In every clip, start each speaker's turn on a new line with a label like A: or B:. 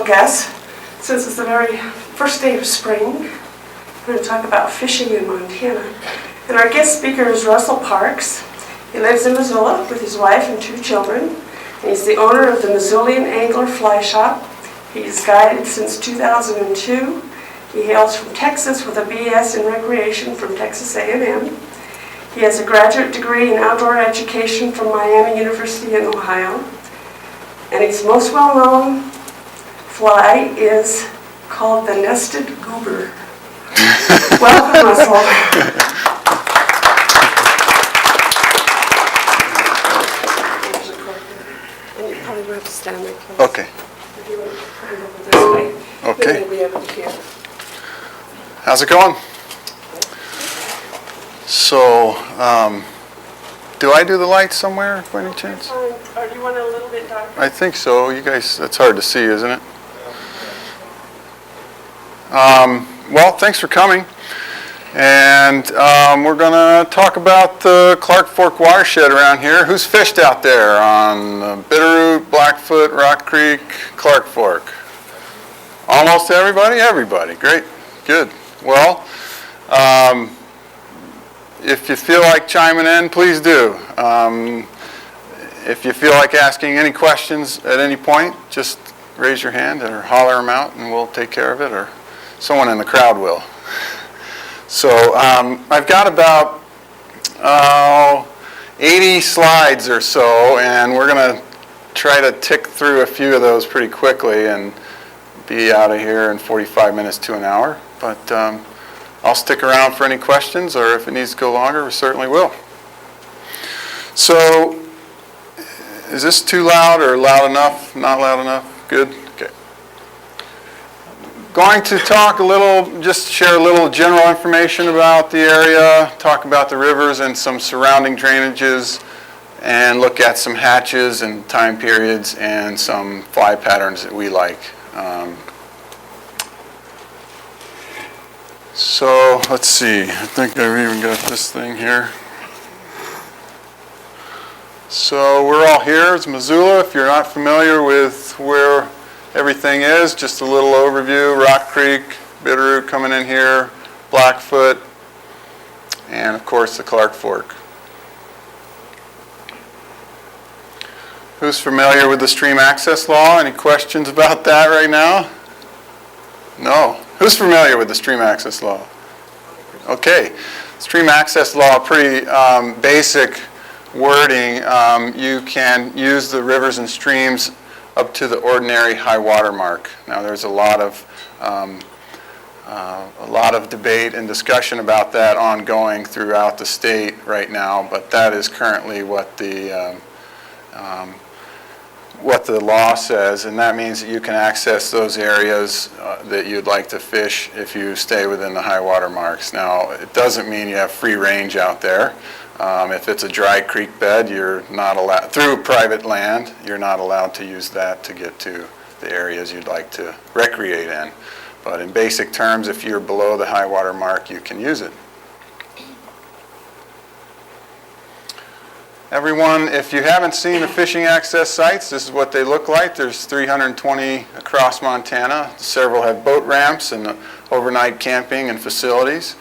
A: Guess, since it's the very first day of spring, we're going to talk about fishing in Montana. And our guest speaker is Russell Parks. He lives in Missoula with his wife and 2 children. And he's the owner of the Missoulian Angler Fly Shop. He's guided since 2002. He hails from Texas with a BS in Recreation from Texas A&M. He has a graduate degree in outdoor education from Miami University in Ohio. And his most well-known fly is called the nested goober. Welcome, Russell. And you probably will have to stand there close.
B: Okay.
A: If you want to put it over this way,
B: Okay.
A: then you'll be able to hear.
B: How's it going? So, do I do the lights somewhere by any chance?
A: Or do you want it a little bit darker?
B: I think so. You guys, that's hard to see, isn't it? Well, thanks for coming. And we're going to talk about the Clark Fork watershed around here. Who's fished out there on Bitterroot, Blackfoot, Rock Creek, Clark Fork? Almost everybody? Everybody. Great. Good. Well, if you feel like chiming in, please do. If you feel like asking any questions at any point, just raise your hand or holler them out and we'll take care of it, or someone in the crowd will. So I've got about 80 slides or so, and we're going to try to tick through a few of those pretty quickly and be out of here in 45 minutes to an hour. But I'll stick around for any questions, or if it needs to go longer, we certainly will. So, is this too loud or loud enough? Not loud enough? Good? Okay. Going to talk a little, just share a little general information about the area, talk about the rivers and some surrounding drainages, and look at some hatches and time periods and some fly patterns that we like. So let's see, I think I've even got this thing here. So we're all here, it's Missoula. If you're not familiar with where everything is, just a little overview. Rock Creek, Bitterroot coming in here, Blackfoot, and of course the Clark Fork. Who's familiar with the stream access law? Any questions about that right now? No. Who's familiar with the stream access law? Okay. Stream access law, pretty basic wording. You can use the rivers and streams up to the ordinary high water mark. Now there's a lot of debate and discussion about that ongoing throughout the state right now, but that is currently what the law says, and that means that you can access those areas that you'd like to fish if you stay within the high water marks. Now, it doesn't mean you have free range out there. If it's a dry creek bed, you're not allowed, through private land, you're not allowed to use that to get to the areas you'd like to recreate in. But in basic terms, if you're below the high water mark, you can use it. Everyone, if you haven't seen the fishing access sites, this is what they look like. There's 320 across Montana. Several have boat ramps and overnight camping and facilities.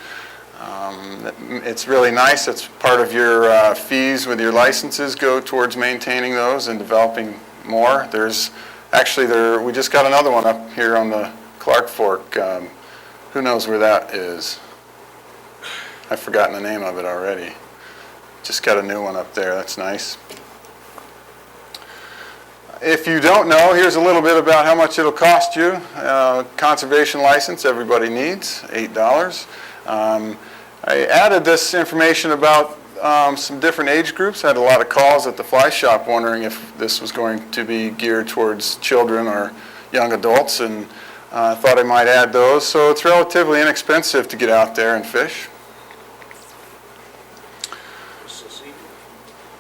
B: It's really nice. It's part of your fees with your licenses go towards maintaining those and developing more. There's actually, we just got another one up here on the Clark Fork. Who knows where that is? I've forgotten the name of it already. Just got a new one up there. That's nice. If you don't know, here's a little bit about how much it'll cost you. Conservation license, everybody needs, $8. I added this information about some different age groups. I had a lot of calls at the fly shop wondering if this was going to be geared towards children or young adults, and I thought I might add those. So it's relatively inexpensive to get out there and fish.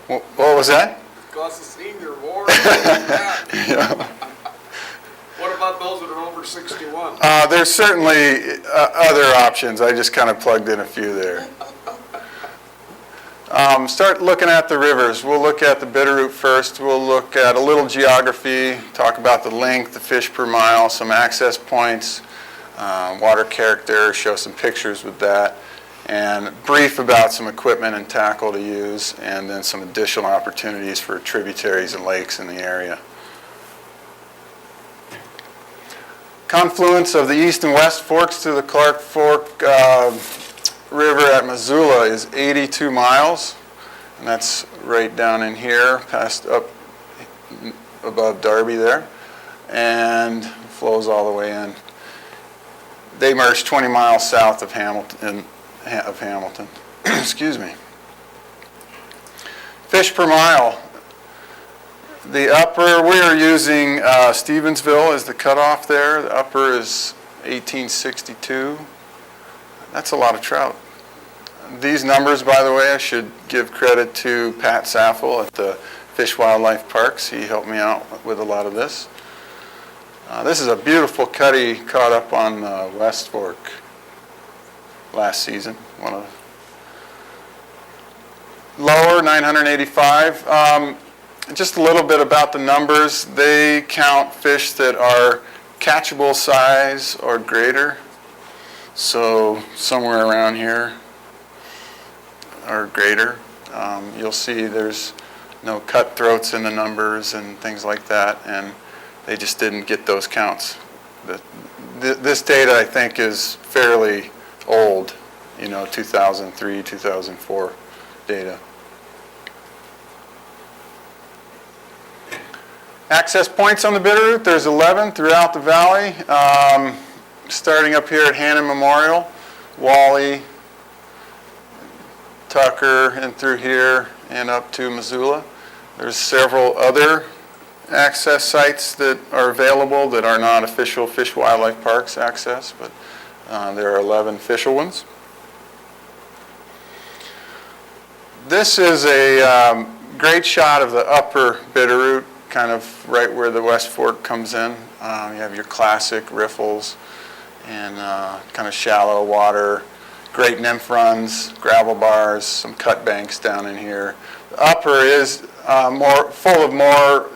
B: What was that?
C: Costs a senior more. Yeah. What about those that are over 61?
B: There's certainly other options. I just kind of plugged in a few there. Start looking at the rivers. We'll look at the Bitterroot first. We'll look at a little geography, talk about the length, the fish per mile, some access points, water character, show some pictures with that, and brief about some equipment and tackle to use, and then some additional opportunities for tributaries and lakes in the area. Confluence of the east and west forks to the Clark Fork River at Missoula is 82 miles, and that's right down in here, past up above Darby there, and flows all the way in. They merge 20 miles south of Hamilton. Excuse me. Fish per mile. The upper, we are using Stevensville as the cutoff there. The upper is 1862. That's a lot of trout. These numbers, by the way, I should give credit to Pat Saffel at the Fish Wildlife Parks. He helped me out with a lot of this. This is a beautiful cutty caught up on West Fork last season. Lower, 985. Just a little bit about the numbers. They count fish that are catchable size or greater. So somewhere around here or greater. You'll see there's no cutthroats in the numbers and things like that, and they just didn't get those counts. This data, I think, is fairly old, 2003, 2004 data. Access points on the Bitterroot, there's 11 throughout the valley, starting up here at Hannon Memorial, Wally, Tucker, and through here and up to Missoula. There's several other access sites that are available that are not official Fish Wildlife Parks access, but there are 11 official ones. This is a great shot of the upper Bitterroot, kind of right where the West Fork comes in. You have your classic riffles and kind of shallow water, great nymph runs, gravel bars, some cut banks down in here. The upper is full of more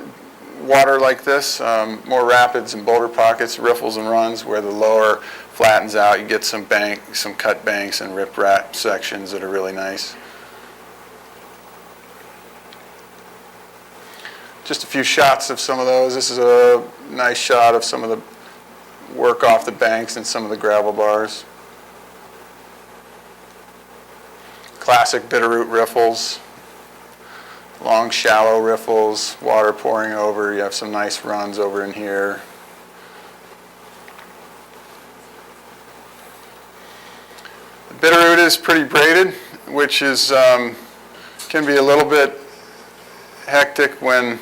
B: water like this, more rapids and boulder pockets, riffles and runs, where the lower flattens out. You get some cut banks and riprap sections that are really nice. Just a few shots of some of those. This is a nice shot of some of the work off the banks and some of the gravel bars. Classic Bitterroot riffles, long shallow riffles, water pouring over. You have some nice runs over in here. The Bitterroot is pretty braided, which is can be a little bit hectic when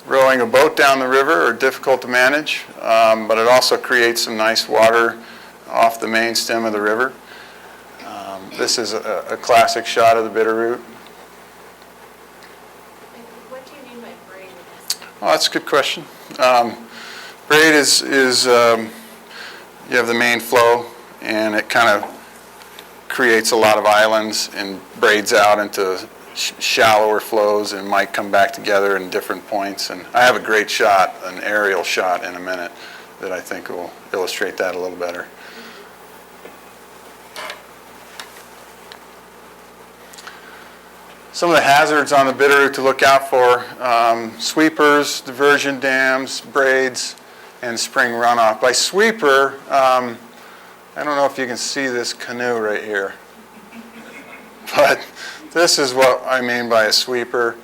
B: rowing a boat down the river, or difficult to manage, but it also creates some nice water off the main stem of the river. This is a classic shot of the Bitterroot.
D: What do you mean by braid?
B: Oh, that's a good question. Braid is you have the main flow, and it kind of creates a lot of islands and braids out into shallower flows and might come back together in different points. And I have a great shot, an aerial shot in a minute, that I think will illustrate that a little better. Some of the hazards on the Bitterroot to look out for: sweepers, diversion dams, braids, and spring runoff. By sweeper, I don't know if you can see this canoe right here, but this is what I mean by a sweeper.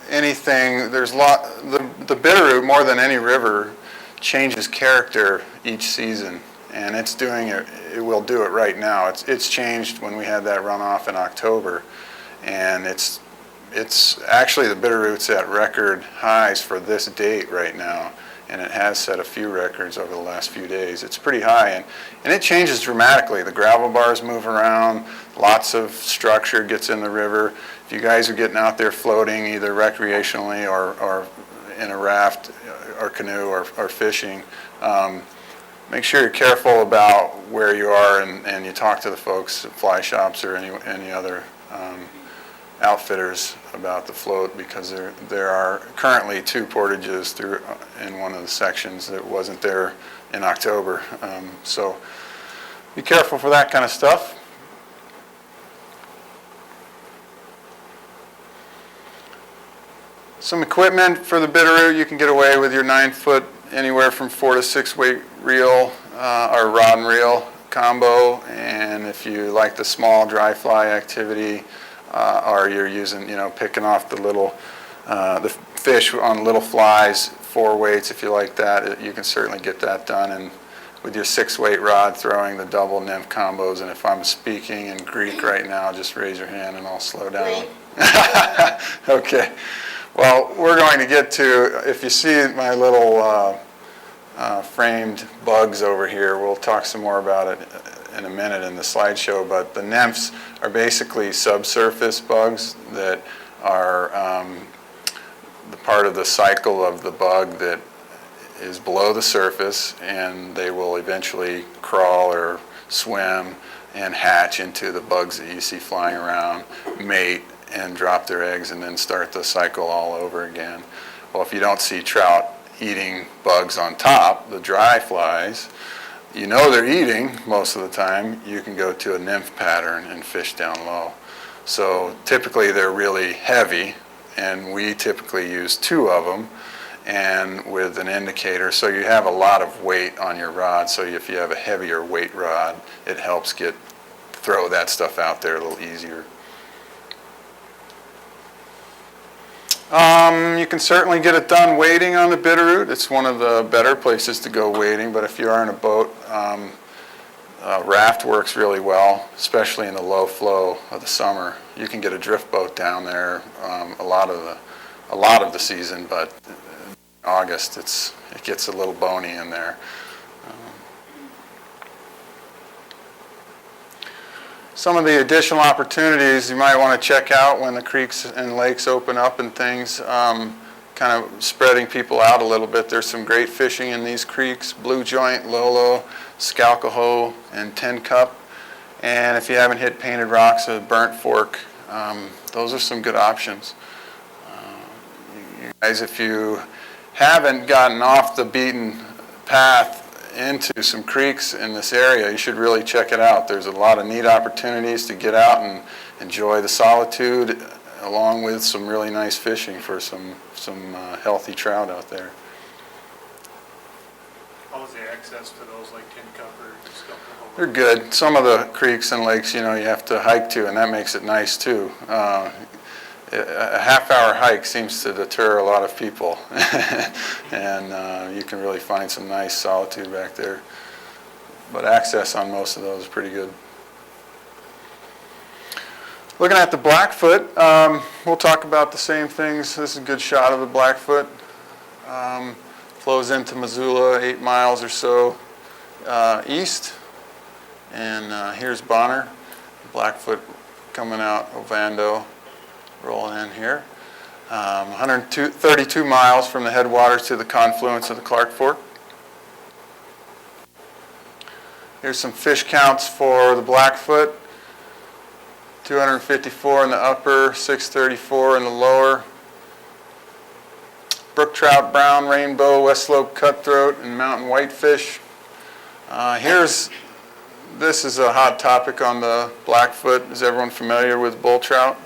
B: Anything, the Bitterroot, more than any river, changes character each season, and it's doing it. It will do it right now. It's changed when we had that runoff in October, and it's actually, the Bitterroot's at record highs for this date right now, and it has set a few records over the last few days. It's pretty high, and it changes dramatically. The gravel bars move around, lots of structure gets in the river. If you guys are getting out there floating, either recreationally or in a raft or canoe or fishing, make sure you're careful about where you are and you talk to the folks at fly shops or any other outfitters about the float, because there are currently 2 portages through in one of the sections that wasn't there in October. So be careful for that kind of stuff. Some equipment for the Bitterroot. You can get away with your 9-foot, anywhere from 4 to 6 weight reel or rod and reel combo. And if you like the small dry fly activity, or you're using, picking off the little, the fish on little flies, 4 weights, if you like that, you can certainly get that done. And with your 6-weight rod, throwing the double nymph combos. And if I'm speaking in Greek right now, just raise your hand and I'll slow down. Okay. Well, we're going to get to, if you see my little framed bugs over here, we'll talk some more about it in a minute in the slideshow, but the nymphs are basically subsurface bugs that are the part of the cycle of the bug that is below the surface, and they will eventually crawl or swim and hatch into the bugs that you see flying around, mate, and drop their eggs, and then start the cycle all over again. Well, if you don't see trout eating bugs on top, the dry flies, they're eating most of the time, you can go to a nymph pattern and fish down low. So typically they're really heavy, and we typically use 2 of them, and with an indicator, so you have a lot of weight on your rod. So if you have a heavier weight rod, it helps throw that stuff out there a little easier. You can certainly get it done wading on the Bitterroot. It's one of the better places to go wading, but if you are in a boat, raft works really well, especially in the low flow of the summer. You can get a drift boat down there a lot of the season, but in August it gets a little bony in there. Some of the additional opportunities you might want to check out when the creeks and lakes open up and things, kind of spreading people out a little bit. There's some great fishing in these creeks: Blue Joint, Lolo, Scalcoho, and Tin Cup. And if you haven't hit Painted Rocks or Burnt Fork, those are some good options. You guys, if you haven't gotten off the beaten path into some creeks in this area, you should really check it out. There's a lot of neat opportunities to get out and enjoy the solitude, along with some really nice fishing for some healthy trout out there.
E: How's the access to those, like Tin Cup or Scalcoho?
B: They're good. Some of the creeks and lakes, you have to hike to, and that makes it nice too. A half-hour hike seems to deter a lot of people, and you can really find some nice solitude back there. But access on most of those is pretty good. Looking at the Blackfoot, we'll talk about the same things. This is a good shot of the Blackfoot. Flows into Missoula 8 miles or so east, and here's Bonner. Blackfoot coming out Ovando. Rolling in here. 132 miles from the headwaters to the confluence of the Clark Fork. Here's some fish counts for the Blackfoot. 254 in the upper, 634 in the lower. Brook trout, brown, rainbow, west slope cutthroat, and mountain whitefish. This is a hot topic on the Blackfoot. Is everyone familiar with bull trout?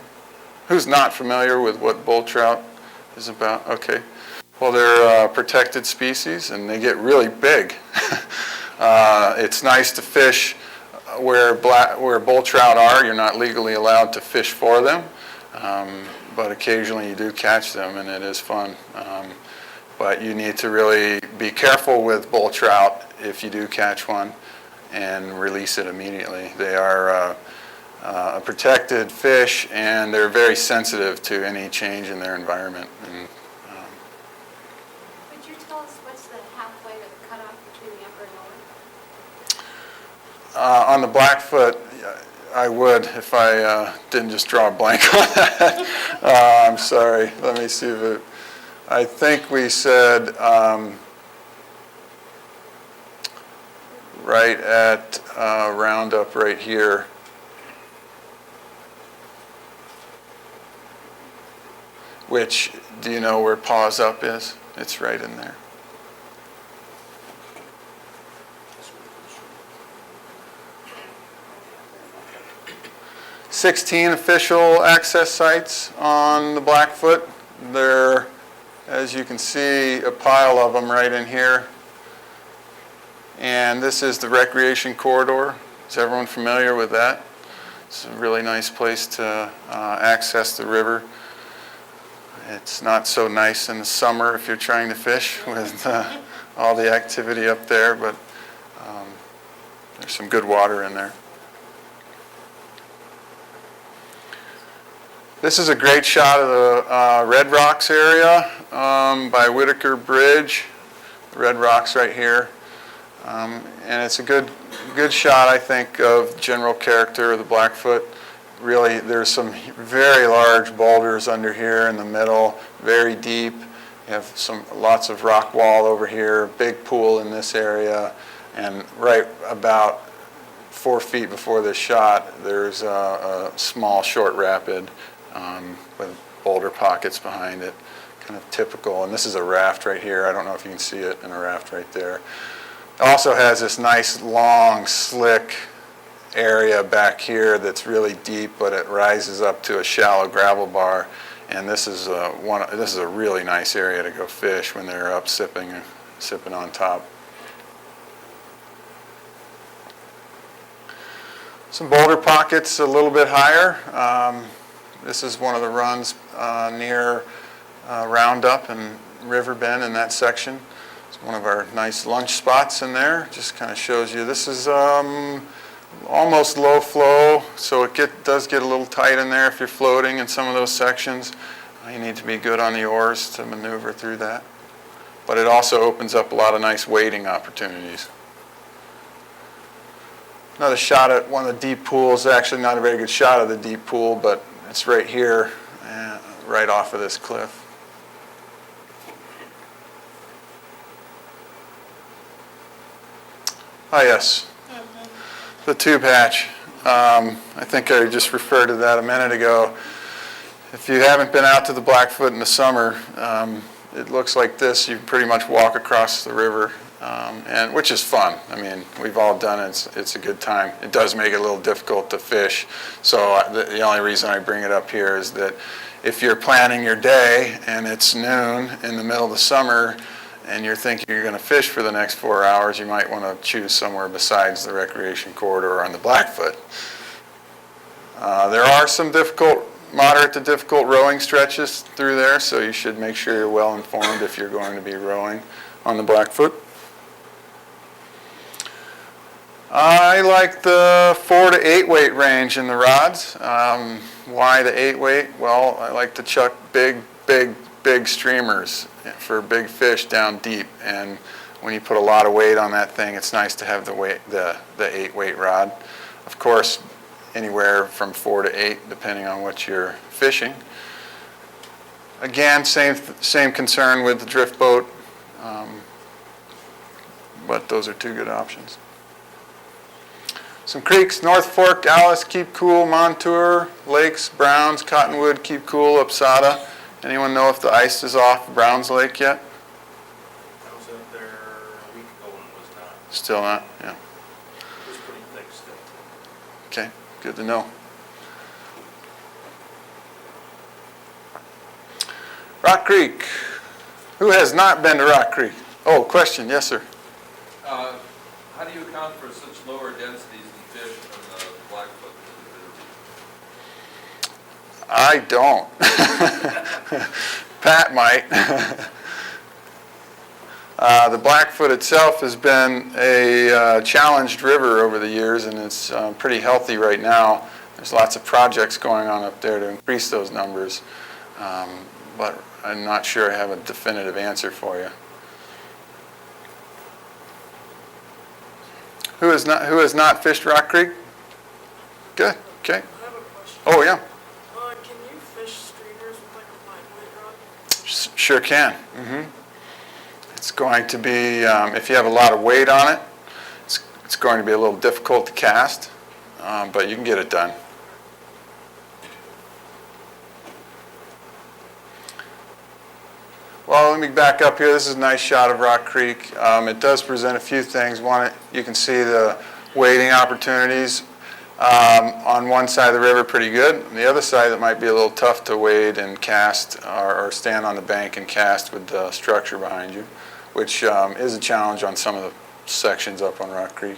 B: Who's not familiar with what bull trout is about? Okay. Well, they're a protected species, and they get really big. It's nice to fish where bull trout are. You're not legally allowed to fish for them, but occasionally you do catch them, and it is fun. But you need to really be careful with bull trout if you do catch one, and release it immediately. They are a protected fish, and they're very sensitive to any change in their environment. And,
D: Could you tell us what's the halfway to the cutoff between the upper and lower?
B: on the Blackfoot, I would if I didn't just draw a blank on that. I'm sorry. Let me see if I think we said right at Roundup right here. Which, do you know where Paws Up is? It's right in there. "16 official access sites on the Blackfoot. There, as you can see, a pile of them right in here. And this is the recreation corridor. Is everyone familiar with that? It's a really nice place to access the river. It's not so nice in the summer if you're trying to fish with all the activity up there, but there's some good water in there. This is a great shot of the Red Rocks area by Whitaker Bridge. Red Rocks right here. And it's a good shot, I think, of general character of the Blackfoot. Really, there's some very large boulders under here in the middle, very deep. You have lots of rock wall over here, big pool in this area, and right about 4 feet before this shot, there's a small short rapid with boulder pockets behind it, kind of typical. And this is a raft right here. I don't know if you can see it in a raft right there. It also has this nice, long, slick area back here that's really deep, but it rises up to a shallow gravel bar. And this is a really nice area to go fish when they're up sipping on top. Some boulder pockets a little bit higher. This is one of the runs near Roundup and River Bend in that section. It's one of our nice lunch spots in there. Just kind of shows you this is almost low flow, so it does get a little tight in there if you're floating in some of those sections. You need to be good on the oars to maneuver through that. But it also opens up a lot of nice wading opportunities. Another shot at one of the deep pools. Actually not a very good shot of the deep pool, but it's right here, right off of this cliff. Oh yes, the tube hatch. I think I just referred to that a minute ago. If you haven't been out to the Blackfoot in the summer, it looks like this. You pretty much walk across the river, and which is fun. I mean, we've all done it. It's a good time. It does make it a little difficult to fish. So the only reason I bring it up here is that if you're planning your day and it's noon in the middle of the summer, and you're thinking you're going to fish for the next 4 hours, you might want to choose somewhere besides the recreation corridor on the Blackfoot. There are some moderate to difficult rowing stretches through there, so you should make sure you're well informed if you're going to be rowing on the Blackfoot. I like the 4 to 8 weight range in the rods. Why the 8 weight? Well, I like to chuck big streamers for big fish down deep, and when you put a lot of weight on that thing, it's nice to have the 8 weight rod. Of course, anywhere from 4 to 8, depending on what you're fishing. Again, same concern with the drift boat, but those are 2 good options. Some creeks: North Fork, Alice, Keep Cool, Montour, Lakes, Browns, Cottonwood, Keep Cool, Upsada. Anyone know if the ice is off Browns Lake yet?
E: I was up there a week ago and it was not.
B: Still not? Yeah.
E: It was pretty thick still.
B: Okay, good to know. Rock Creek. Who has not been to Rock Creek? Oh, question. Yes, sir.
F: How do you account for such lower densities in fish from the Blackfoot?
B: I don't. Pat might. The Blackfoot itself has been a challenged river over the years, and it's pretty healthy right now. There's lots of projects going on up there to increase those numbers, but I'm not sure I have a definitive answer for you. Who has not fished Rock Creek? Good. Okay.
A: I have a question.
B: Oh yeah.
A: Can you fish streamers with like a light weight rod?
B: Sure can. It's going to be, if you have a lot of weight on it, it's It's going to be a little difficult to cast, but you can get it done. Well, let me back up here. This is a nice shot of Rock Creek. It does present a few things. One, you can see the wading opportunities on one side of the river pretty good. On the other side, it might be a little tough to wade and cast or stand on the bank and cast with the structure behind you, which is a challenge on some of the sections up on Rock Creek.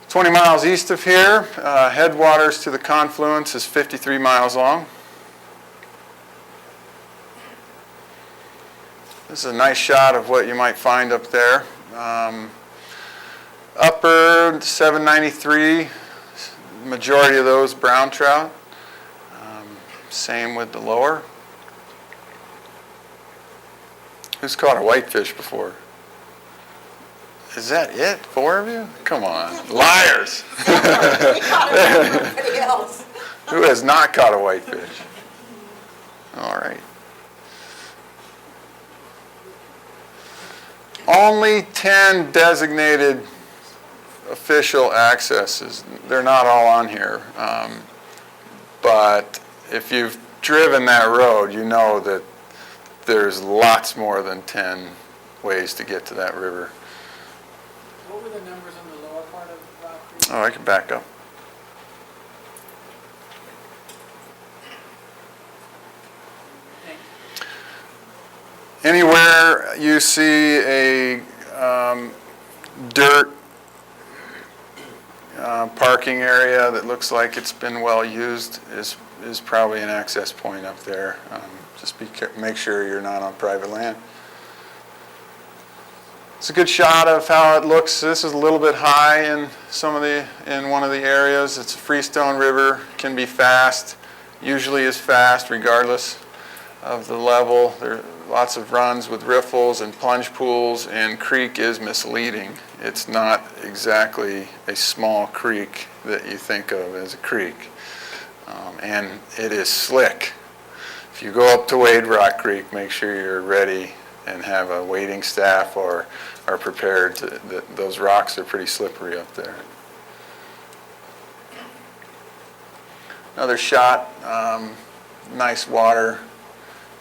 B: 20 miles east of here, headwaters to the confluence is 53 miles long. This is a nice shot of what you might find up there. Upper 793, majority of those brown trout. Same with the lower. Who's caught a whitefish before? Is that it? 4 of you? Come on. Liars.
G: Everybody else.
B: Who has not caught a whitefish? All right. Only 10 designated official accesses. They're not all on here. But if you've driven that road, you know that there's lots more than 10 ways to get to that river.
G: What were the numbers on the lower part of Rock Creek?
B: Oh, I can back up. Anywhere you see a dirt parking area that looks like it's been well used is probably an access point up there. Just make sure you're not on private land. It's a good shot of how it looks. This is a little bit high in one of the areas. It's a freestone river, can be fast, usually is fast regardless of the level. There are lots of runs with riffles and plunge pools, and creek is misleading. It's not exactly a small creek that you think of as a creek. And it is slick. If you go up to wade Rock Creek, make sure you're ready and have a wading staff or are prepared those rocks are pretty slippery up there. Another shot, nice water.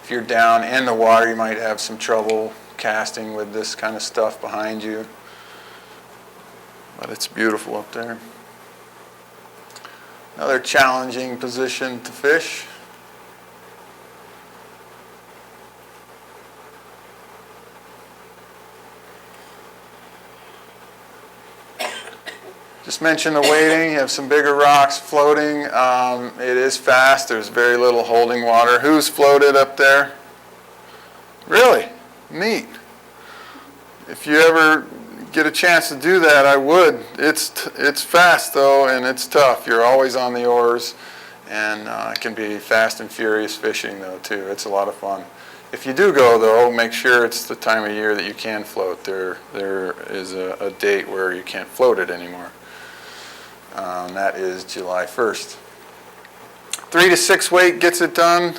B: If you're down in the water, you might have some trouble casting with this kind of stuff behind you. But it's beautiful up there. Another challenging position to fish. Just mentioned the wading. You have some bigger rocks floating. It is fast. There's very little holding water. Who's floated up there? Really? Neat. If you ever get a chance to do that, I would. It's fast though, and it's tough. You're always on the oars, and it can be fast and furious fishing though too. It's a lot of fun. If you do go though, make sure it's the time of year that you can float. There is a date where you can't float it anymore. That is July 1st. 3 to 6 weight gets it done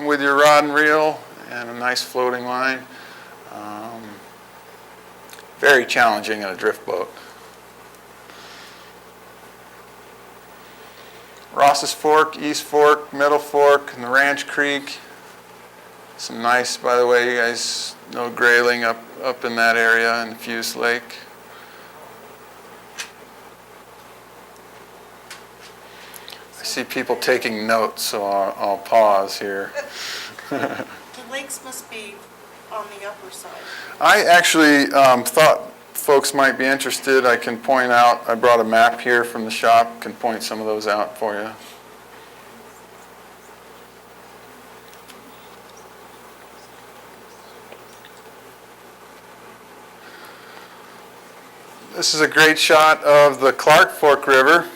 B: with your rod and reel and a nice floating line. Very challenging in a drift boat. Ross's Fork, East Fork, Middle Fork, and the Ranch Creek. Some nice, by the way, you guys know grayling up in that area in Fuse Lake. I see people taking notes, so I'll pause here.
G: The lakes must be on the upper side.
B: I actually thought folks might be interested. I can point out, I brought a map here from the shop, can point some of those out for you. This is a great shot of the Clark Fork River.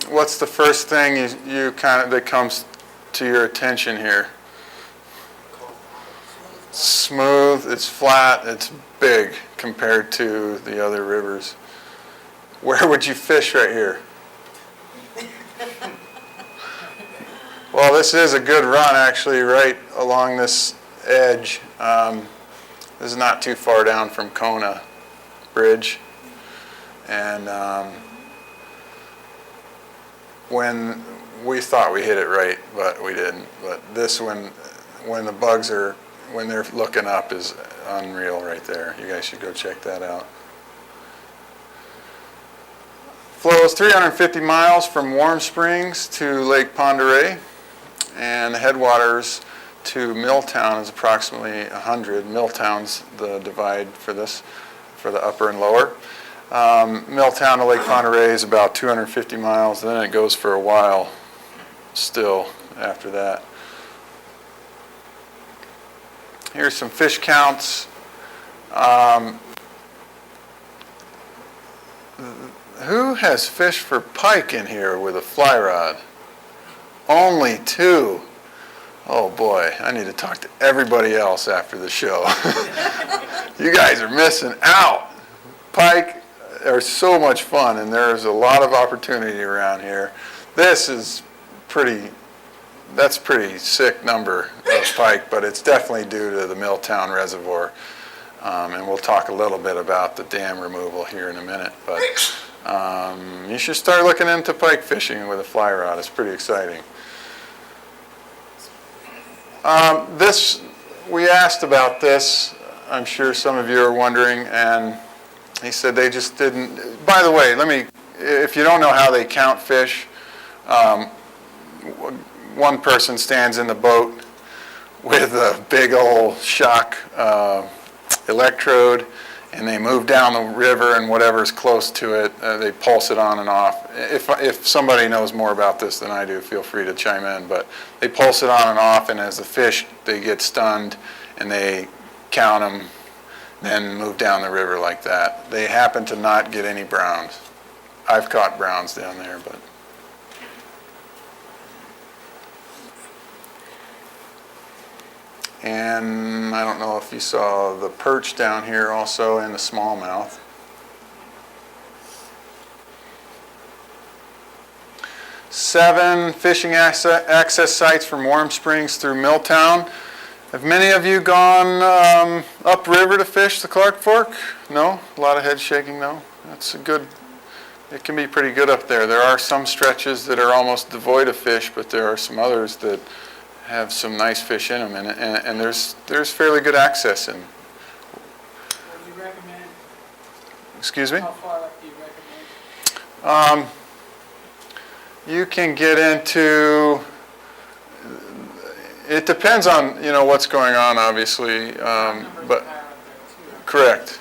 B: What's the first thing that comes to your attention here? Smooth, it's flat, it's big compared to the other rivers. Where would you fish right here? Well, this is a good run actually right along this edge. This is not too far down from Kona. bridge. And when we thought we hit it right, but we didn't. But this one, when the bugs are, when they're looking up, is unreal right there. You guys should go check that out. Flows 350 miles from Warm Springs to Lake Pend Oreille, and the headwaters to Milltown is approximately 100. Milltown's the divide for this, for the upper and lower. Milltown to Lake Pend Oreille is about 250 miles, and then it goes for a while still after that. Here's some fish counts. Who has fished for pike in here with a fly rod? Only 2. Oh boy, I need to talk to everybody else after the show. You guys are missing out. Pike are so much fun, and there's a lot of opportunity around here. This is that's pretty sick number of pike, but it's definitely due to the Milltown Reservoir. And we'll talk a little bit about the dam removal here in a minute. But you should start looking into pike fishing with a fly rod. It's pretty exciting. We asked about this. I'm sure some of you are wondering, and he said they just didn't. By the way, if you don't know how they count fish, one person stands in the boat with a big old shock electrode, and they move down the river, and whatever's close to it, they pulse it on and off. If somebody knows more about this than I do, feel free to chime in, but they pulse it on and off, and as the fish, they get stunned, and they count them, then move down the river like that. They happen to not get any browns. I've caught browns down there, but. And I don't know if you saw the perch down here also, and the smallmouth. Seven fishing access sites from Warm Springs through Milltown. Have many of you gone upriver to fish the Clark Fork? No? A lot of head shaking, no? That's it can be pretty good up there. There are some stretches that are almost devoid of fish, but there are some others that have some nice fish in them, and there's fairly good access in.
H: What do you recommend?
B: Excuse me?
H: How far up do you recommend?
B: You can get into, it depends on, what's going on, obviously, but correct.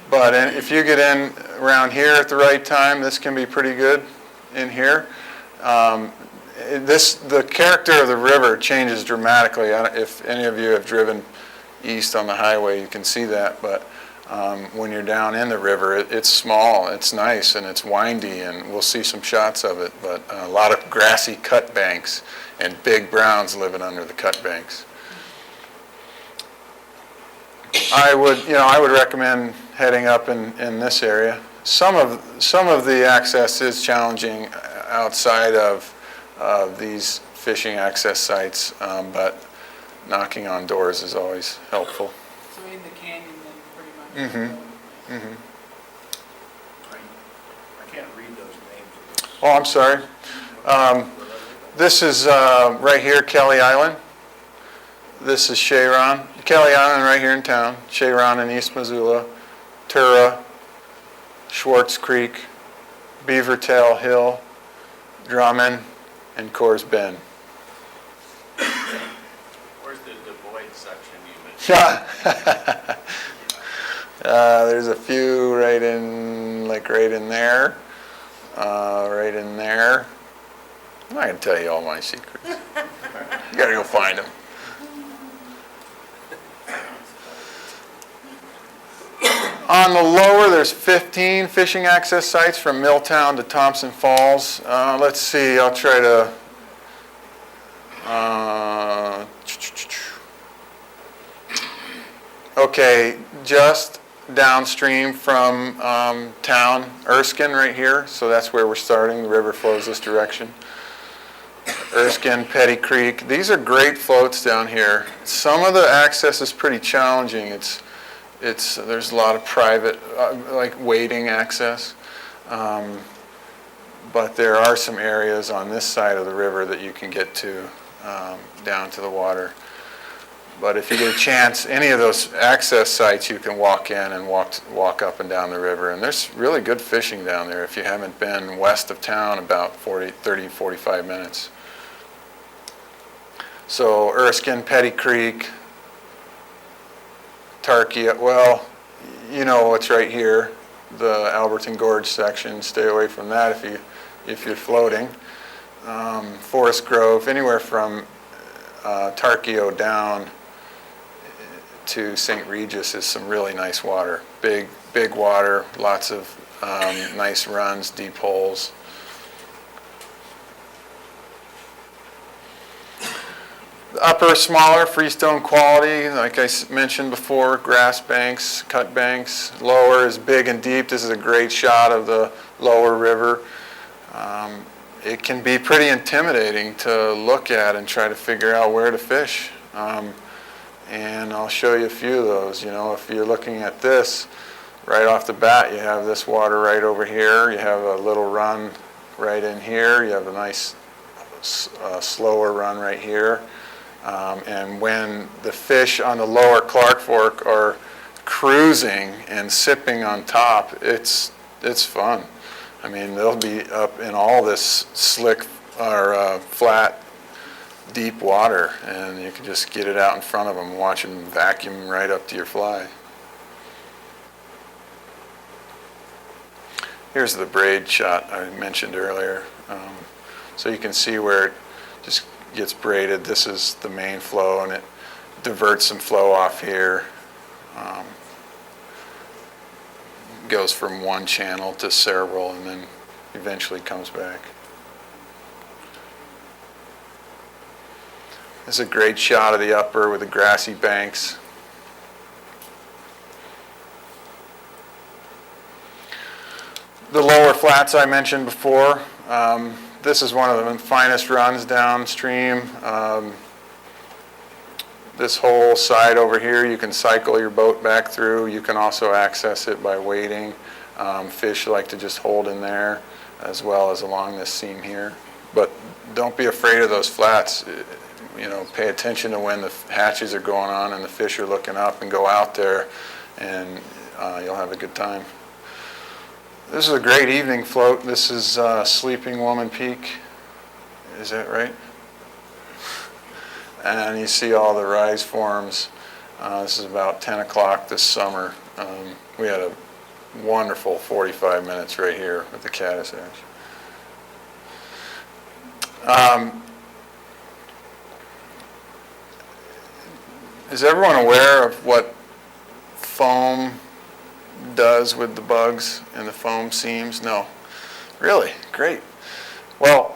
B: But if you get in around here at the right time, this can be pretty good in here. The character of the river changes dramatically. If any of you have driven east on the highway, you can see that. But when you're down in the river, it's small, it's nice, and it's windy, and we'll see some shots of it. But a lot of grassy cut banks and big browns living under the cut banks. I would recommend heading up in this area. Some of the access is challenging outside of these fishing access sites, but knocking on doors is always helpful.
H: So in the canyon then pretty much?
E: I can't read those names.
B: Oh, I'm sorry. This is right here, Kelly Island. This is Cheyron. Kelly Island right here in town. Cheyron in East Missoula. Tura, Schwartz Creek, Beavertail Hill, Drummond, and Coors Bend.
I: Where's the Devoid section you mentioned?
B: There's a few right in there, right in there. I'm not going to tell you all my secrets. You got to go find them. On the lower, there's 15 fishing access sites from Milltown to Thompson Falls. Let's see, I'll try to... okay, just downstream from town, Erskine right here, so that's where we're starting. The river flows this direction. Erskine, Petty Creek. These are great floats down here. Some of the access is pretty challenging. there's a lot of private, like wading access. But there are some areas on this side of the river that you can get to down to the water. But if you get a chance, any of those access sites, you can walk in and walk up and down the river. And there's really good fishing down there if you haven't been west of town about 30, 45 minutes. So Erskine, Petty Creek, Tarkia, well, you know what's right here, the Alberton Gorge section. Stay away from that if you're floating. Forest Grove, anywhere from Tarkio down to St. Regis is some really nice water. Big water, lots of nice runs, deep holes. The upper, smaller, freestone quality, like I mentioned before, grass banks, cut banks. Lower is big and deep. This is a great shot of the lower river. It can be pretty intimidating to look at and try to figure out where to fish. And I'll show you a few of those. You know, if you're looking at this, right off the bat, you have this water right over here. You have a little run right in here. You have a nice slower run right here. And when the fish on the lower Clark Fork are cruising and sipping on top, it's fun. I mean, they'll be up in all this slick or flat, deep water, and you can just get it out in front of them and watch them vacuum right up to your fly. Here's the braid shot I mentioned earlier. So you can see where it just gets braided. This is the main flow, and it diverts some flow off here. Goes from one channel to several, and then eventually comes back. This is a great shot of the upper with the grassy banks. The lower flats I mentioned before. This is one of the finest runs downstream. This whole side over here, you can cycle your boat back through. You can also access it by wading. Fish like to just hold in there, as well as along this seam here. But don't be afraid of those flats. You know, pay attention to when the hatches are going on and the fish are looking up, and go out there, and you'll have a good time. This is a great evening float. This is Sleeping Woman Peak. Is that right? And you see all the rise forms. This is about 10 o'clock this summer. We had a wonderful 45 minutes right here with the caddis ash. Is everyone aware of what foam does with the bugs and the foam seams? No. Really? Great. Well,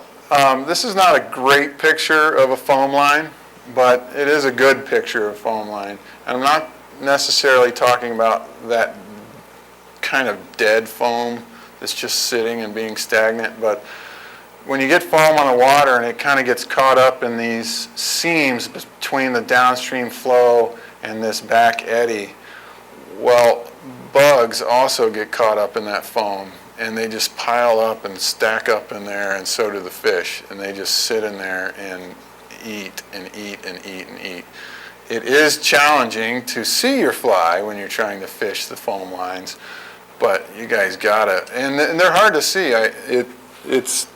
B: this is not a great picture of a foam line, but it is a good picture of a foam line. And I'm not necessarily talking about that kind of dead foam that's just sitting and being stagnant, but when you get foam on the water and it kind of gets caught up in these seams between the downstream flow and this back eddy, well, bugs also get caught up in that foam, and they just pile up and stack up in there, and so do the fish, and they just sit in there and eat and eat and eat and eat. It is challenging to see your fly when you're trying to fish the foam lines, but you guys gotta, and they're hard to see. It's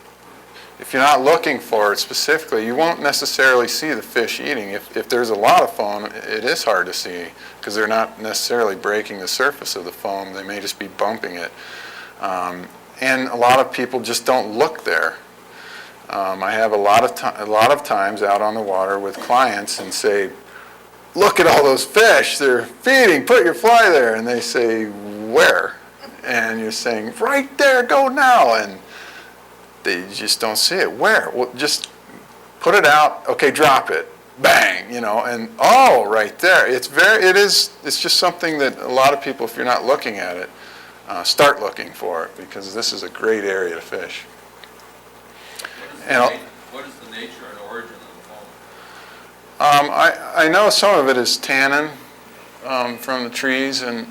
B: if you're not looking for it specifically, you won't necessarily see the fish eating. If there's a lot of foam, it is hard to see because they're not necessarily breaking the surface of the foam. They may just be bumping it. And a lot of people just don't look there. I have a lot of times out on the water with clients and say, look at all those fish, they're feeding, put your fly there. And they say, where? And you're saying, right there, go now. And they just don't see it. Where? Well, just put it out. Okay, drop it. Bang, you know, and oh, right there. It's just something that a lot of people, if you're not looking at it, start looking for it, because this is a great area to fish.
F: What is the nature and origin of the foam?
B: I know some of it is tannin. from the trees, and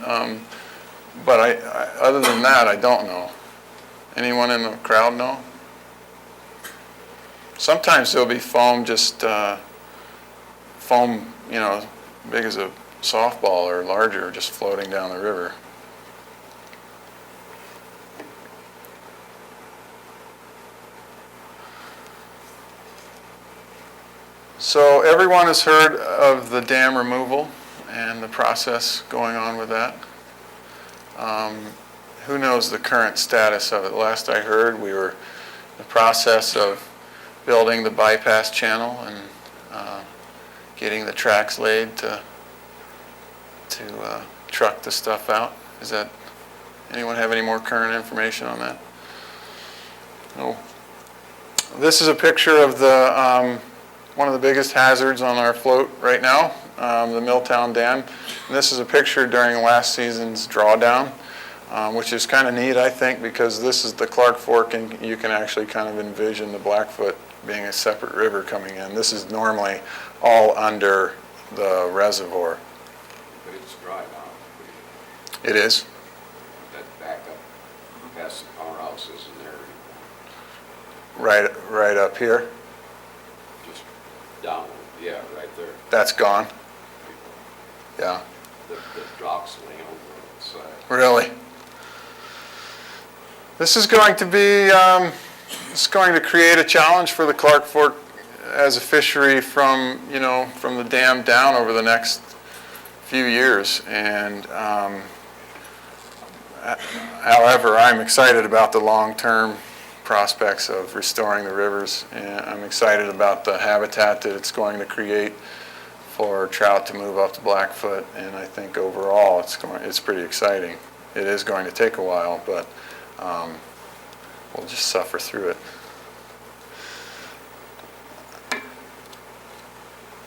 B: but other than that, I don't know. Anyone in the crowd know? Sometimes there'll be foam, just foam, big as a softball or larger, just floating down the river. So everyone has heard of the dam removal and the process going on with that. Who knows the current status of it? Last I heard, we were in the process of building the bypass channel and getting the tracks laid to truck the stuff out. Anyone have any more current information on that? No. This is a picture of the one of the biggest hazards on our float right now, the Milltown Dam. And this is a picture during last season's drawdown, which is kind of neat, I think, because this is the Clark Fork, and you can actually kind of envision the Blackfoot being a separate river coming in. This is normally all under the reservoir.
C: But it's dry now.
B: It is?
C: That back up past the powerhouse isn't there anymore.
B: Right up here.
C: Just down, yeah, right there.
B: That's gone. Yeah.
C: The docks laying over the side.
B: Really? This is going to be, it's going to create a challenge for the Clark Fork as a fishery from the dam down over the next few years. And however, I'm excited about the long-term prospects of restoring the rivers, and I'm excited about the habitat that it's going to create for trout to move up to Blackfoot, and I think overall it's pretty exciting. It is going to take a while, but we'll just suffer through it.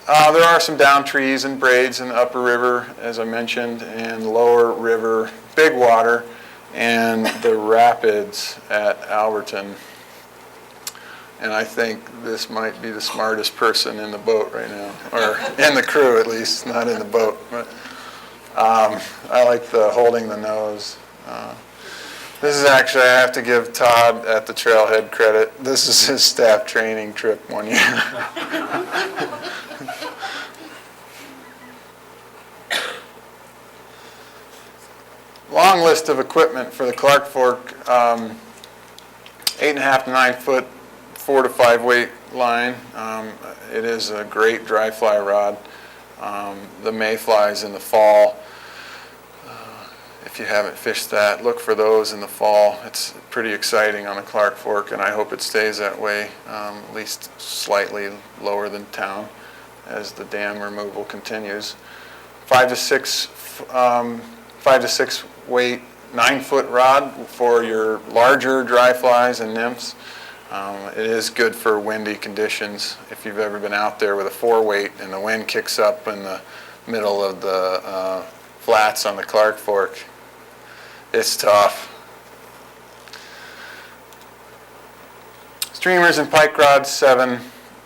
B: There are some down trees and braids in the upper river, as I mentioned, and lower river, big water, and the rapids at Alberton. And I think this might be the smartest person in the boat right now, or in the crew at least, not in the boat. But I like the holding the nose. This is actually, I have to give Todd at the Trailhead credit. This is his staff training trip one year. Long list of equipment for the Clark Fork, 8.5 to 9 foot, 4 to 5 weight line. It is a great dry fly rod. The mayflies in the fall. If you haven't fished that, look for those in the fall. It's pretty exciting on the Clark Fork, and I hope it stays that way, at least slightly lower than town as the dam removal continues. 5 to 6 weight, 9 foot rod for your larger dry flies and nymphs. It is good for windy conditions. If you've ever been out there with a 4 weight and the wind kicks up in the middle of the flats on the Clark Fork, it's tough. Streamers and pike rods, 7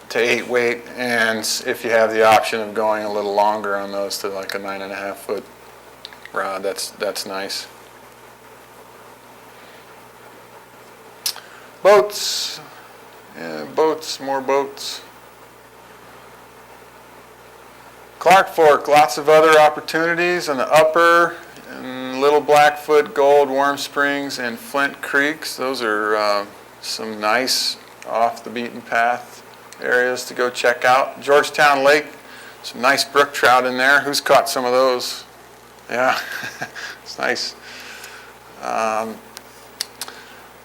B: to 8 weight, and if you have the option of going a little longer on those to like a 9.5 foot rod, that's nice. Boats, more boats. Clark Fork, lots of other opportunities in the upper, and Little Blackfoot, Gold, Warm Springs, and Flint Creeks. Those are some nice off the beaten path areas to go check out. Georgetown Lake, some nice brook trout in there. Who's caught some of those? Yeah, it's nice.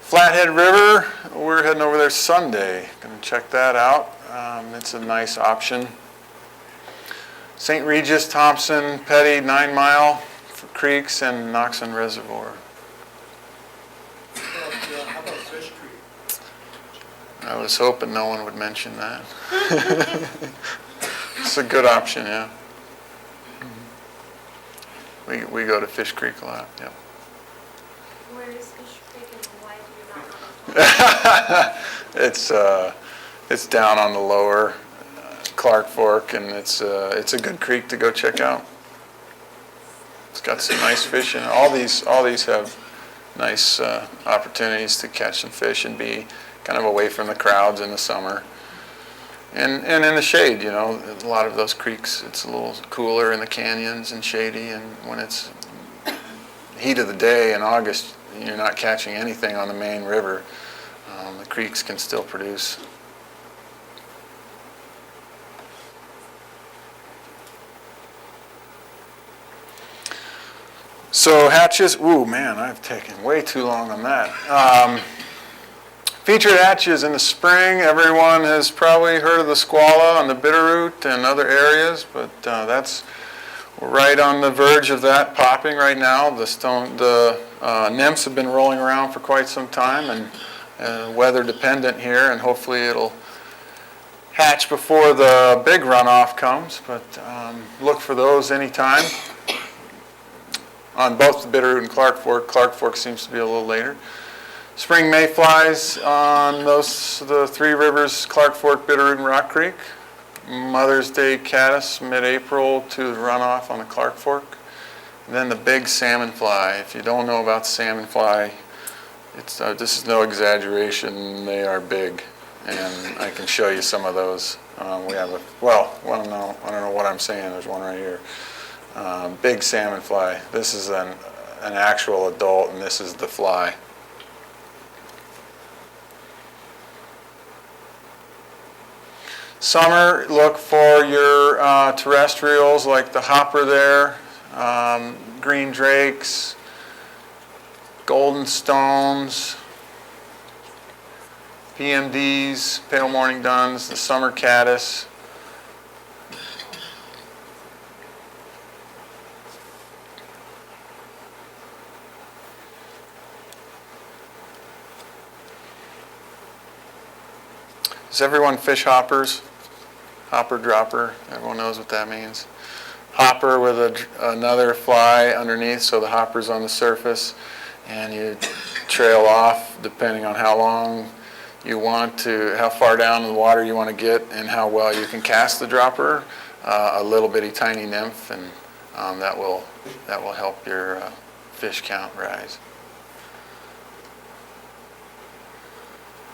B: Flathead River, we're heading over there Sunday. Going to check that out. It's a nice option. St. Regis, Thompson, Petty, 9 Mile for creeks, and Noxon Reservoir.
E: How about Fish Creek?
B: I was hoping no one would mention that. It's a good option, yeah. We go to Fish Creek a lot, yeah.
D: Where is Fish Creek and why do you not want to?
B: It's down on the lower Clark Fork, and it's a good creek to go check out. It's got some nice fish in it. All these have nice opportunities to catch some fish and be kind of away from the crowds in the summer. And in the shade, you know, a lot of those creeks, it's a little cooler in the canyons and shady, and when it's heat of the day in August, you're not catching anything on the main river. The creeks can still produce. So hatches, ooh man, I've taken way too long on that. Featured hatches in the spring. Everyone has probably heard of the squala on the Bitterroot and other areas, but we're right on the verge of that popping right now. The nymphs have been rolling around for quite some time, and weather dependent here, and hopefully it'll hatch before the big runoff comes, but look for those anytime. On both the Bitterroot and Clark Fork. Clark Fork seems to be a little later. Spring mayflies on the three rivers, Clark Fork, Bitterroot, and Rock Creek. Mother's Day caddis, mid-April to the runoff on the Clark Fork. And then the big salmon fly. If you don't know about salmon fly, this is no exaggeration. They are big, and I can show you some of those. We have I don't know what I'm saying. There's one right here. Big salmon fly. This is an actual adult, and this is the fly. Summer, look for your terrestrials like the hopper there, green drakes, golden stones, PMDs, pale morning duns, the summer caddis. Does everyone fish hoppers? Hopper dropper, everyone knows what that means. Hopper with another fly underneath, so the hopper's on the surface, and you trail off depending on how long you want to, how far down in the water you want to get, and how well you can cast the dropper. A little bitty tiny nymph, and that will help your fish count rise.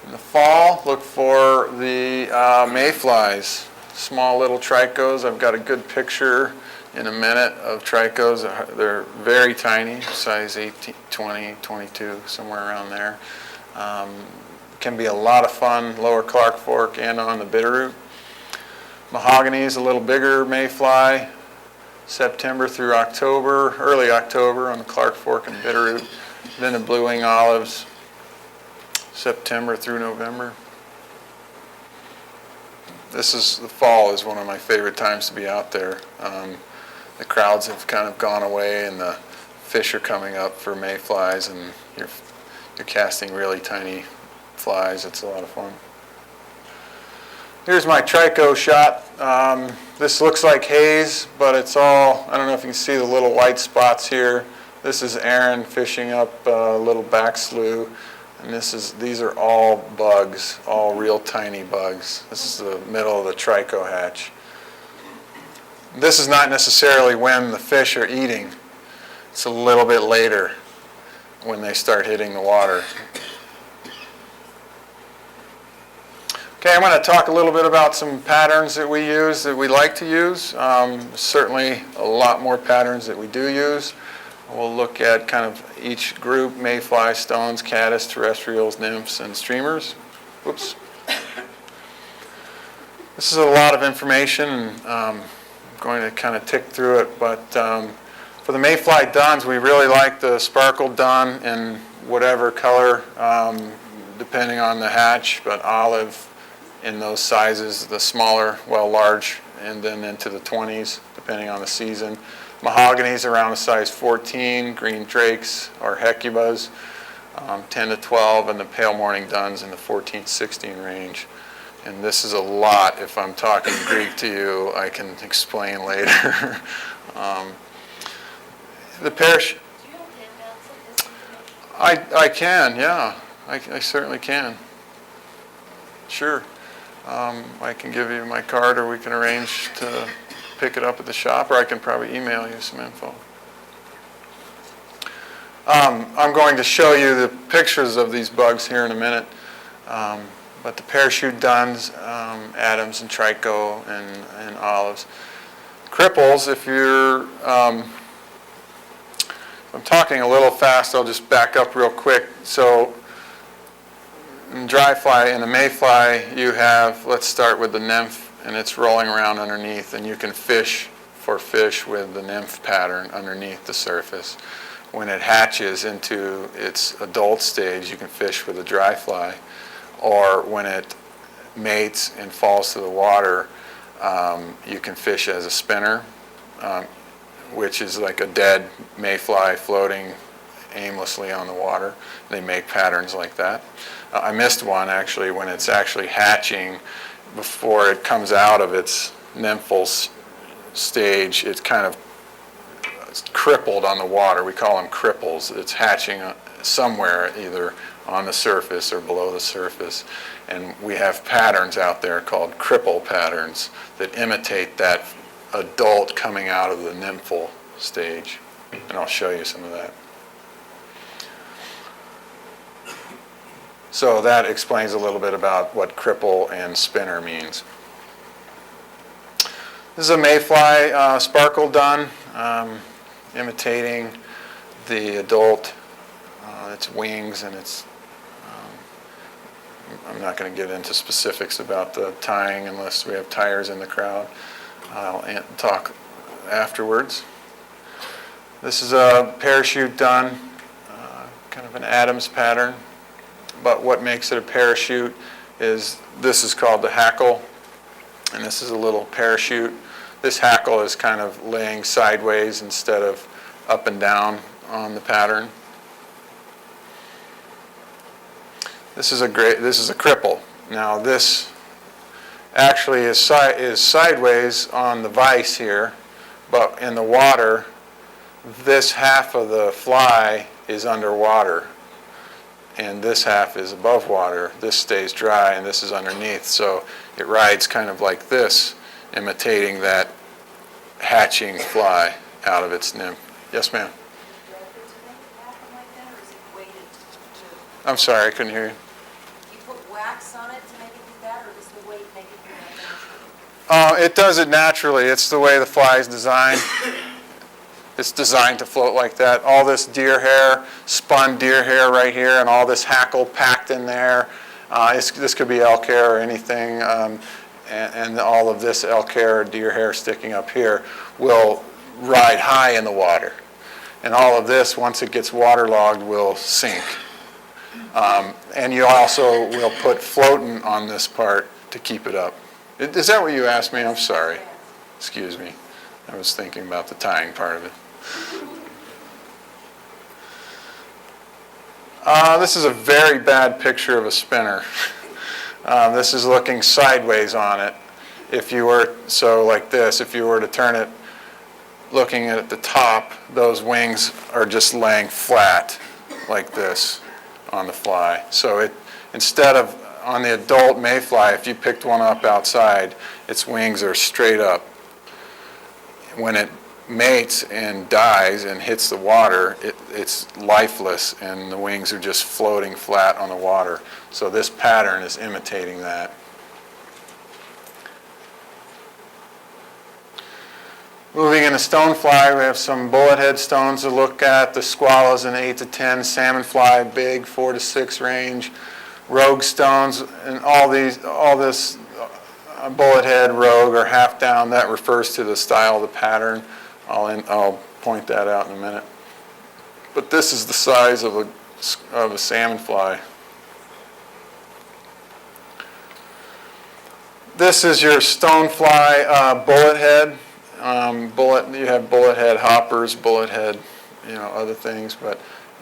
B: In the fall, look for the mayflies, small little trichos. I've got a good picture in a minute of trichos. They're very tiny, size 18, 20, 22, somewhere around there. Can be a lot of fun, lower Clark Fork and on the Bitterroot. Mahogany is a little bigger mayfly, September through October, early October on the Clark Fork and Bitterroot. Then the blue wing olives, September through November. The fall is one of my favorite times to be out there. The crowds have kind of gone away, and the fish are coming up for mayflies, and you're casting really tiny flies. It's a lot of fun. Here's my tricho shot. This looks like haze, but it's all, I don't know if you can see the little white spots here. This is Aaron fishing up a little back slough. And these are all bugs, all real tiny bugs. This is the middle of the tricho hatch. This is not necessarily when the fish are eating. It's a little bit later when they start hitting the water. Okay, I'm going to talk a little bit about some patterns that we use, that we like to use. Certainly a lot more patterns that we do use. We'll look at kind of each group: mayfly, stones, caddis, terrestrials, nymphs, and streamers. Whoops. This is a lot of information, and I'm going to kind of tick through it, but for the mayfly duns, we really like the sparkle dun in whatever color, depending on the hatch, but olive in those sizes, the smaller, large, and then into the 20s, depending on the season. Mahogany's around a size 14, green drakes or hecubas, 10 to 12, and the pale morning duns in the 14 to 16 range. And this is a lot. If I'm talking Greek to you, I can explain later. The parish.
D: Do you have handouts of this information?
B: I can, yeah. I certainly can. Sure. I can give you my card, or we can arrange to pick it up at the shop, or I can probably email you some info. I'm going to show you the pictures of these bugs here in a minute. But the parachute duns, Adams and Trico and olives. Cripples, if you're, I'm talking a little fast, I'll just back up real quick. So in dry fly and the mayfly, you have, let's start with the nymph, and it's rolling around underneath, and you can fish for fish with the nymph pattern underneath the surface. When it hatches into its adult stage, you can fish with a dry fly, or when it mates and falls to the water, you can fish as a spinner, which is like a dead mayfly floating aimlessly on the water. They make patterns like that. I missed one actually when it's actually hatching. Before it comes out of its nymphal stage, it's kind of crippled on the water. We call them cripples. It's hatching somewhere either on the surface or below the surface. And we have patterns out there called cripple patterns that imitate that adult coming out of the nymphal stage. And I'll show you some of that. So that explains a little bit about what cripple and spinner means. This is a mayfly sparkle dun, imitating the adult, its wings and its, I'm not going to get into specifics about the tying unless we have tyers in the crowd. I'll talk afterwards. This is a parachute dun, kind of an Adams pattern. But what makes it a parachute is this is called the hackle, and this is a little parachute. This hackle is kind of laying sideways instead of up and down on the pattern. This is a cripple. Now this actually is sideways on the vise here, but in the water, this half of the fly is underwater, and this half is above water. This stays dry, and this is underneath. So it rides kind of like this, imitating that hatching fly out of its nymph. Yes, ma'am? I'm sorry, I couldn't hear you.
J: You put wax on it to make it do that, or does the weight make it do that naturally?
B: It does it naturally. It's the way the fly is designed. It's designed to float like that. All this deer hair, spun deer hair right here, and all this hackle packed in there. This could be elk hair or anything, and all of this elk hair or deer hair sticking up here will ride high in the water. And all of this, once it gets waterlogged, will sink. And you also will put floatant on this part to keep it up. Is that what you asked me? I'm sorry. Excuse me. I was thinking about the tying part of it. This is a very bad picture of a spinner. This is looking sideways on it. If you were, so like this, if you were to turn it looking at the top, those wings are just laying flat like this on the fly. So it, instead of on the adult mayfly, if you picked one up outside, its wings are straight up. When it mates and dies and hits the water, it's lifeless, and the wings are just floating flat on the water. So this pattern is imitating that. Moving into stonefly, we have some bullethead stones to look at. The squala is an 8 to 10, salmonfly big 4 to 6 range, rogue stones, and all this bullethead, rogue, or half down, that refers to the style of the pattern. I'll point that out in a minute. But this is the size of a salmonfly. This is your stonefly bullethead. You have bullethead hoppers, bullethead, other things, but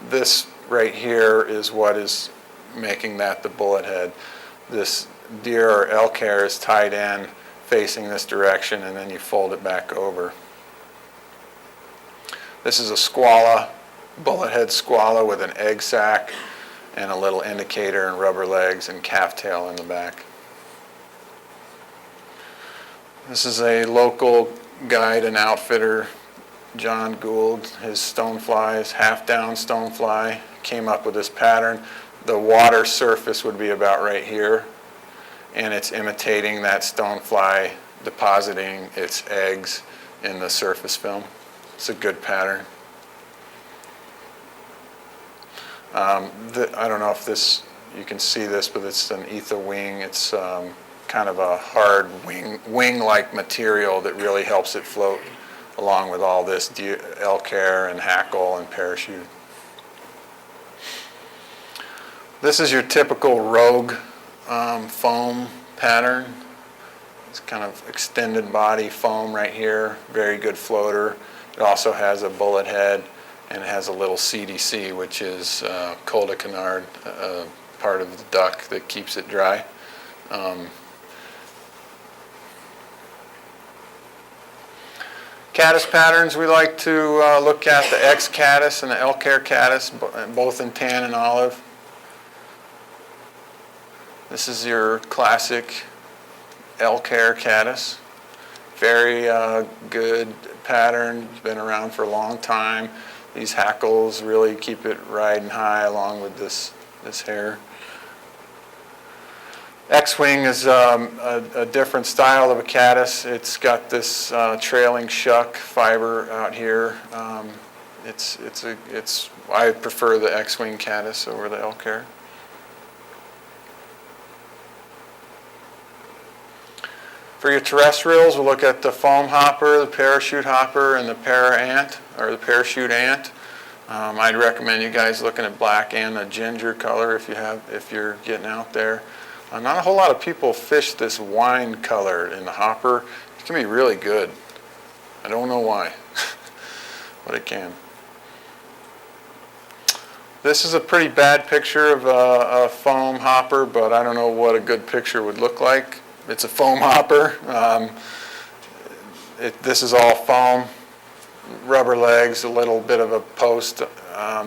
B: this right here is what is making that the bullethead. This deer or elk hair is tied in facing this direction, and then you fold it back over. This is a squala, bullethead squala with an egg sac and a little indicator and rubber legs and calf tail in the back. This is a local guide and outfitter John Gould, his stoneflies, half-down stonefly, came up with this pattern. The water surface would be about right here, and it's imitating that stonefly depositing its eggs in the surface film. It's a good pattern. I don't know if you can see this, but it's an ether wing. It's kind of a hard wing-like material that really helps it float along with all this elk hair and hackle and parachute. This is your typical rogue foam pattern. It's kind of extended body foam right here, very good floater. It also has a bullet head, and it has a little CDC, which is cold de canard, part of the duck that keeps it dry. Caddis patterns, we like to look at the X caddis and the elk hair caddis, both in tan and olive. This is your classic elk hair caddis. Very good pattern, been around for a long time. These hackles really keep it riding high along with this hair. X-wing is a different style of a caddis. It's got this trailing shuck fiber out here. I prefer the X-wing caddis over the elk hair. For your terrestrials, we'll look at the foam hopper, the parachute hopper, and the para-ant, or the parachute ant. I'd recommend you guys looking at black and a ginger color if you're getting out there. Not a whole lot of people fish this wine color in the hopper. It can be really good. I don't know why, but it can. This is a pretty bad picture of a foam hopper, but I don't know what a good picture would look like. It's a foam hopper. This is all foam, rubber legs, a little bit of a post.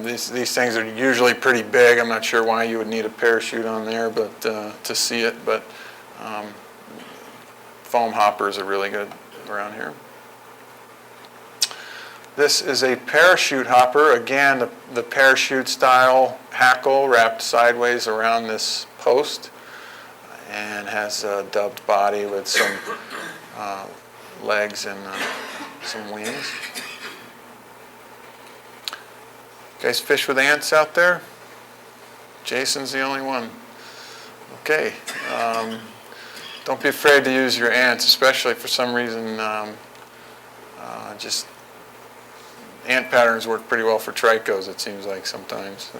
B: These things are usually pretty big. I'm not sure why you would need a parachute on there, but to see it. But foam hoppers are really good around here. This is a parachute hopper. Again, the parachute style hackle wrapped sideways around this post, and has a dubbed body with some legs and some wings. You guys fish with ants out there? Jason's the only one. Okay. Don't be afraid to use your ants, especially for some reason. Just ant patterns work pretty well for trichos, it seems like sometimes.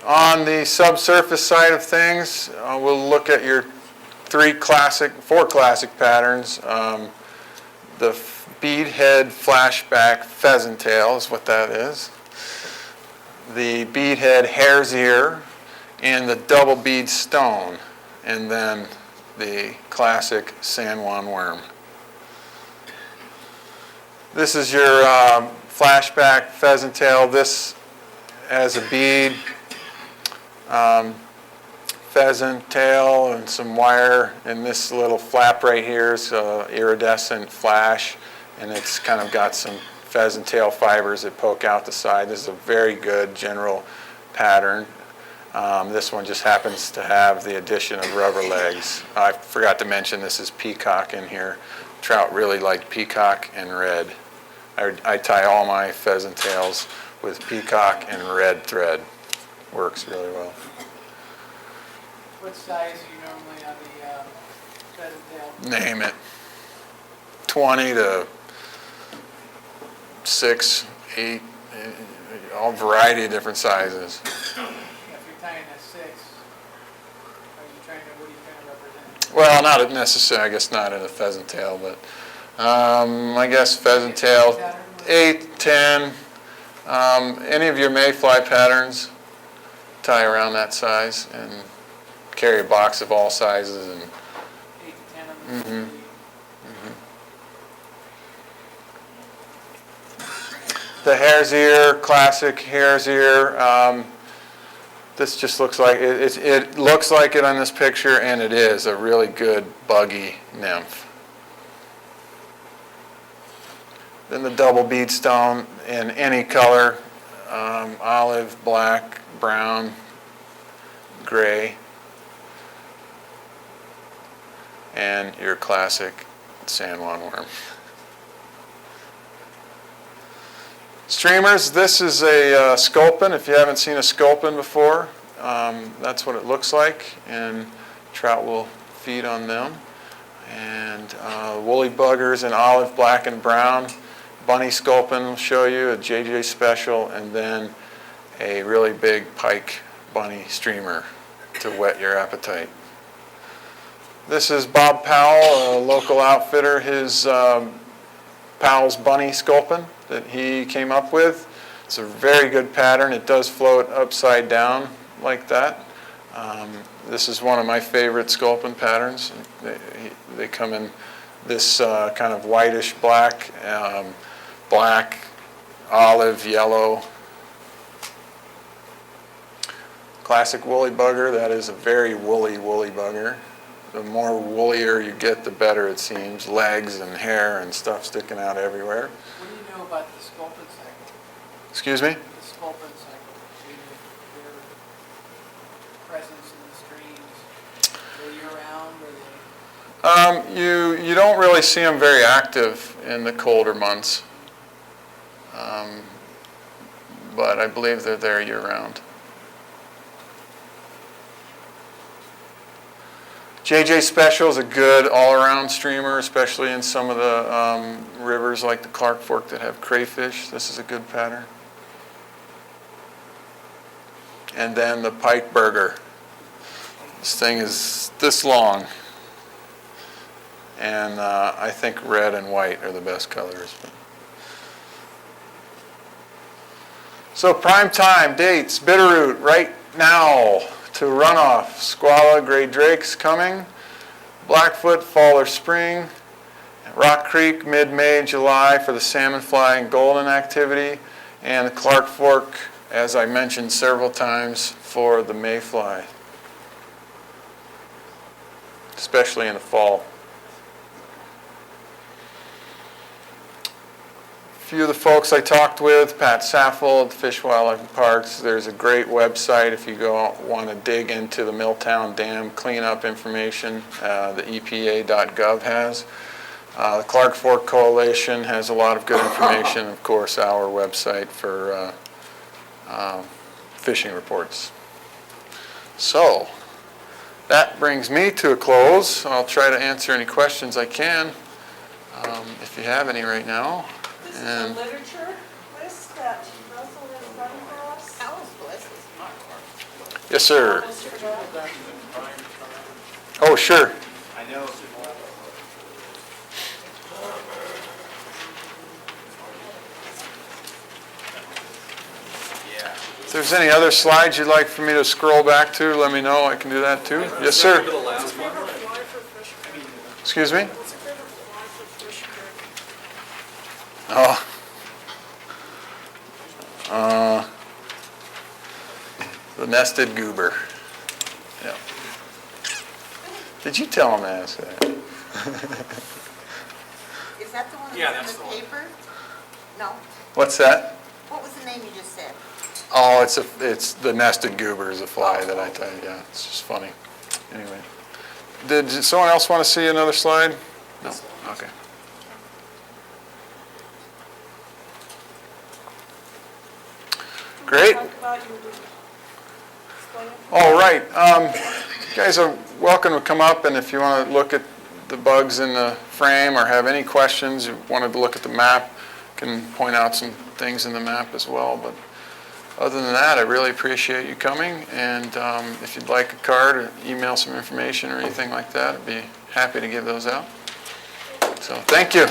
B: On the subsurface side of things, we'll look at your four classic patterns. The beadhead flashback pheasant tail is what that is. The beadhead hare's ear, and the double bead stone, and then the classic San Juan worm. This is your flashback pheasant tail. This has a bead, pheasant tail, and some wire, and this little flap right here is iridescent flash, and it's kind of got some pheasant tail fibers that poke out the side. This is a very good general pattern. This one just happens to have the addition of rubber legs. I forgot to mention this is peacock in here. Trout really like peacock and red. I tie all my pheasant tails with peacock and red thread. Works really well.
H: What size are you normally on the pheasant tail?
B: Name it. 20 to 6, 8, all variety of different sizes.
H: If you're tying a 6, what are you trying to represent?
B: Well, not necessarily, I guess not in a pheasant tail, but I guess pheasant tail, 8, 10. Any of your mayfly patterns, tie around that size and carry a box of all sizes. And
H: 8 to 10 of them.
B: The hare's ear, classic hare's ear. This just looks like it looks like it on this picture, and it is a really good buggy nymph. Then the double bead stone in any color, olive, black, brown, gray, and your classic San Juan worm. Streamers, this is a sculpin. If you haven't seen a sculpin before, that's what it looks like, and trout will feed on them. And woolly buggers in olive, black, and brown. Bunny sculpin will show you, a JJ special, and then a really big pike bunny streamer to whet your appetite. This is Bob Powell, a local outfitter, his Powell's bunny sculpin that he came up with. It's a very good pattern. It does float upside down like that. This is one of my favorite sculpin patterns. They come in this kind of whitish black, black, olive, yellow. Classic woolly bugger, that is a very woolly bugger. The more woollier you get, the better it seems. Legs and hair and stuff sticking out everywhere.
H: What do you know about the sculpin cycle?
B: Excuse me?
H: The sculpin cycle, their presence in the streams, are they year-round, or they?
B: You don't really see them very active in the colder months, but I believe they're there year-round. JJ Special is a good all-around streamer, especially in some of the rivers like the Clark Fork that have crayfish. This is a good pattern. And then the pike burger. This thing is this long. And I think red and white are the best colors. So prime time, dates, Bitterroot right now to runoff. Squala, gray drakes coming. Blackfoot, fall or spring. Rock Creek, mid-May and July for the salmon fly and golden activity. And the Clark Fork, as I mentioned several times, for the mayfly, especially in the fall. A few of the folks I talked with, Pat Saffold, Fish, Wildlife and Parks. There's a great website if you want to dig into the Milltown Dam cleanup information the EPA.gov has. The Clark Fork Coalition has a lot of good information. Of course, our website for fishing reports. So that brings me to a close. I'll try to answer any questions I can, if you have any right now.
A: This is the literature list that Russell has done for us.
G: Alice list is not work.
B: Yes, sir. Oh, sure.
I: I know. Yeah.
B: If there's any other slides you'd like for me to scroll back to, let me know. I can do that too. Yes, sir.
C: The last one.
B: Excuse me?
A: What's your favorite fly for fish curry?
B: Oh. The nested goober. Yeah. Did you tell him to ask that?
G: Is that the one
C: Yeah,
G: that's
C: that's
G: in
C: the
G: the
C: one.
G: paper? No.
B: What's that?
G: What was the name you just said?
B: Oh, it's the nested goober is a fly that I tell you. Yeah, it's just funny. Anyway, did someone else want to see another slide? No. Okay. Great.
A: Talk about your display.
B: All right. You guys are welcome to come up, and if you want to look at the bugs in the frame or have any questions, you wanted to look at the map, can point out some things in the map as well. But other than that, I really appreciate you coming, and if you'd like a card or email some information or anything like that, I'd be happy to give those out. So thank you.